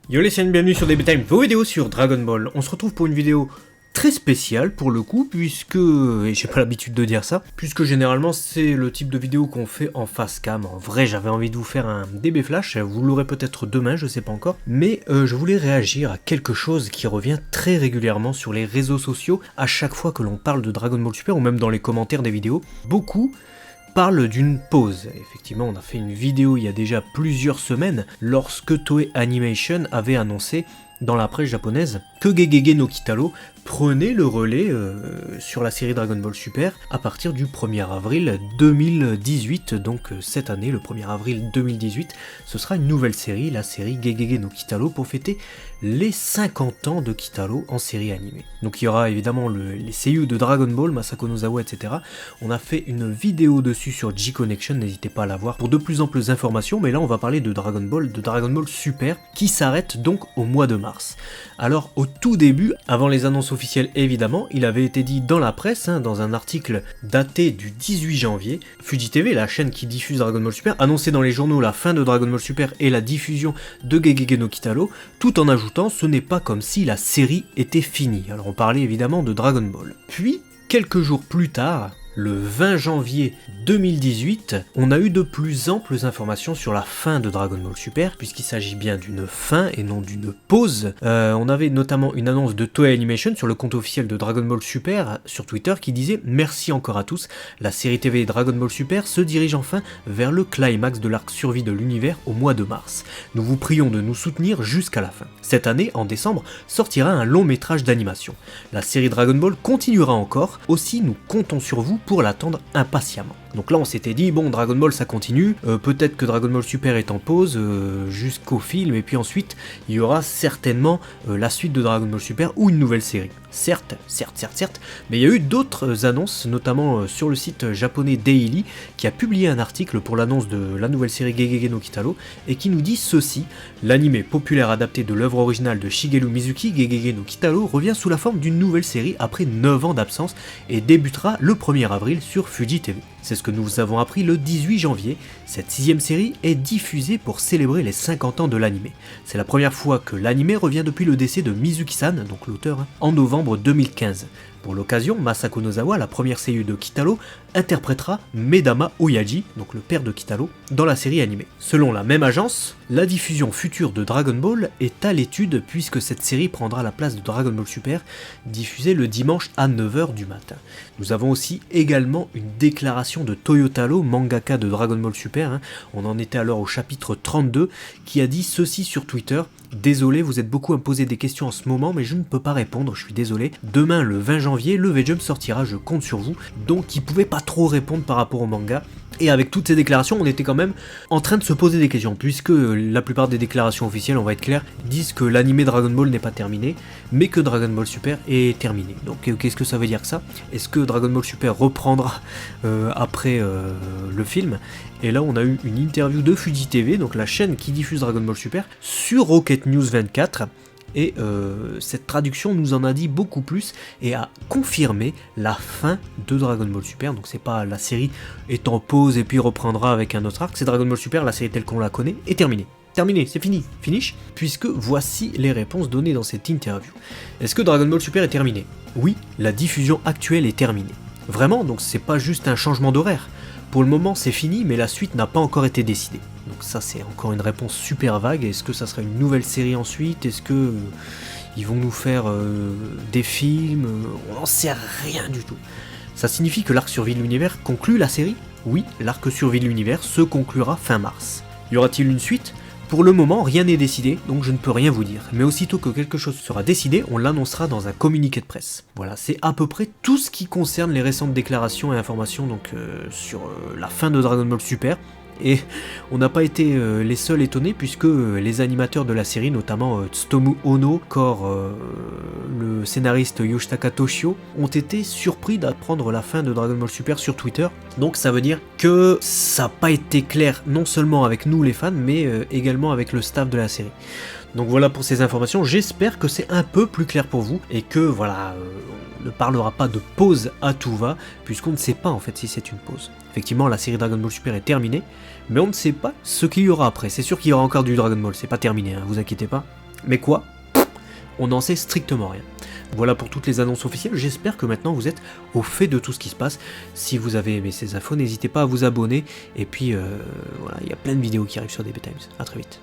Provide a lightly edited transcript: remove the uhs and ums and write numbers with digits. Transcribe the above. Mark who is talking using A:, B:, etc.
A: Yo les scènes, bienvenue sur DB Time, vos vidéos sur Dragon Ball. On se retrouve pour une vidéo très spéciale pour le coup, puisque, et j'ai pas l'habitude de dire ça, puisque généralement c'est le type de vidéo qu'on fait en face cam. En vrai, j'avais envie de vous faire un DB Flash, vous l'aurez peut-être demain, je sais pas encore, mais je voulais réagir à quelque chose qui revient très régulièrement sur les réseaux sociaux à chaque fois que l'on parle de Dragon Ball Super, ou même dans les commentaires des vidéos. Beaucoup parle d'une pause. Effectivement, on a fait une vidéo il y a déjà plusieurs semaines lorsque Toei Animation avait annoncé dans la presse japonaise que Gegege no Kitaro prenait le relais sur la série Dragon Ball Super à partir du 1er avril 2018, donc cette année, le 1er avril 2018, ce sera une nouvelle série, la série Gegege no Kitaro, pour fêter les 50 ans de Kitaro en série animée. Donc il y aura évidemment les seiyuu de Dragon Ball, Masako Nozawa, etc. On a fait une vidéo dessus sur G-Connection, n'hésitez pas à la voir pour de plus amples informations, mais là on va parler de Dragon Ball Super, qui s'arrête donc au mois de mars. Alors au tout début, avant les annonces officielles évidemment, il avait été dit dans la presse, dans un article daté du 18 janvier, Fuji TV, la chaîne qui diffuse Dragon Ball Super, annonçait dans les journaux la fin de Dragon Ball Super et la diffusion de Gegege no Kitaro, tout en ajoutant ce n'est pas comme si la série était finie. Alors on parlait évidemment de Dragon Ball. Puis, quelques jours plus tard, le 20 janvier 2018, on a eu de plus amples informations sur la fin de Dragon Ball Super, puisqu'il s'agit bien d'une fin et non d'une pause. On avait notamment une annonce de Toei Animation sur le compte officiel de Dragon Ball Super sur Twitter qui disait « Merci encore à tous, la série TV Dragon Ball Super se dirige enfin vers le climax de l'arc survie de l'univers au mois de mars. Nous vous prions de nous soutenir jusqu'à la fin. Cette année, en décembre, sortira un long métrage d'animation. La série Dragon Ball continuera encore, aussi nous comptons sur vous pour l'attendre impatiemment. » Donc là on s'était dit, bon, Dragon Ball ça continue, peut-être que Dragon Ball Super est en pause jusqu'au film, et puis ensuite il y aura certainement la suite de Dragon Ball Super ou une nouvelle série. Certes, mais il y a eu d'autres annonces, notamment sur le site japonais Daily, qui a publié un article pour l'annonce de la nouvelle série Gegege no Kitaro, et qui nous dit ceci: l'anime populaire adapté de l'œuvre originale de Shigeru Mizuki, Gegege no Kitaro, revient sous la forme d'une nouvelle série après 9 ans d'absence, et débutera le 1er avril sur Fuji TV. C'est ce que nous avons appris le 18 janvier. Cette 6ème série est diffusée pour célébrer les 50 ans de l'anime. C'est la première fois que l'anime revient depuis le décès de Mizuki-san, donc l'auteur, en novembre 2015. Pour l'occasion, Masako Nozawa, la première seiyuu de Kitaro, interprétera Medama Oyaji, donc le père de Kitaro, dans la série animée. Selon la même agence, la diffusion future de Dragon Ball est à l'étude puisque cette série prendra la place de Dragon Ball Super, diffusée le dimanche à 9h du matin. Nous avons aussi également une déclaration de Toyotaro, mangaka de Dragon Ball Super, on en était alors au chapitre 32, qui a dit ceci sur Twitter: désolé, vous êtes beaucoup à me poser des questions en ce moment, mais je ne peux pas répondre, je suis désolé. Demain, le 20 janvier, le V-Jump sortira, je compte sur vous. Donc, il pouvait pas trop répondre par rapport au manga. Et avec toutes ces déclarations, on était quand même en train de se poser des questions, puisque la plupart des déclarations officielles, on va être clair, disent que l'anime Dragon Ball n'est pas terminé, mais que Dragon Ball Super est terminé. Donc qu'est-ce que ça veut dire que ça? Est-ce que Dragon Ball Super reprendra après le film? Et là on a eu une interview de Fuji TV, donc la chaîne qui diffuse Dragon Ball Super, sur Rocket News 24, et cette traduction nous en a dit beaucoup plus et a confirmé la fin de Dragon Ball Super. Donc c'est pas la série est en pause et puis reprendra avec un autre arc, c'est Dragon Ball Super, la série telle qu'on la connaît, est terminée. Terminé, c'est fini, finish, puisque voici les réponses données dans cette interview. Est-ce que Dragon Ball Super est terminé? Oui, la diffusion actuelle est terminée. Vraiment, donc c'est pas juste un changement d'horaire. Pour le moment c'est fini, mais la suite n'a pas encore été décidée. Donc ça c'est encore une réponse super vague. Est-ce que ça sera une nouvelle série ensuite? Est-ce que ils vont nous faire des films? On n'en sait rien du tout. Ça signifie que l'arc survie de l'univers conclut la série? Oui, l'arc survie de l'univers se conclura fin mars. Y aura-t-il une suite? Pour le moment, rien n'est décidé, donc je ne peux rien vous dire. Mais aussitôt que quelque chose sera décidé, on l'annoncera dans un communiqué de presse. Voilà, c'est à peu près tout ce qui concerne les récentes déclarations et informations donc, sur la fin de Dragon Ball Super. Et on n'a pas été les seuls étonnés puisque les animateurs de la série, notamment Tsutomu Ono, le scénariste Yoshitaka Toshio, ont été surpris d'apprendre la fin de Dragon Ball Super sur Twitter. Donc ça veut dire que ça n'a pas été clair non seulement avec nous les fans, mais également avec le staff de la série. Donc voilà pour ces informations, j'espère que c'est un peu plus clair pour vous et que voilà, on ne parlera pas de pause à tout va, puisqu'on ne sait pas en fait si c'est une pause. Effectivement, la série Dragon Ball Super est terminée, mais on ne sait pas ce qu'il y aura après. C'est sûr qu'il y aura encore du Dragon Ball, c'est pas terminé, hein, vous inquiétez pas. Mais quoi? On n'en sait strictement rien. Voilà pour toutes les annonces officielles, j'espère que maintenant vous êtes au fait de tout ce qui se passe. Si vous avez aimé ces infos, n'hésitez pas à vous abonner, et puis voilà, il y a plein de vidéos qui arrivent sur DB Times. A très vite.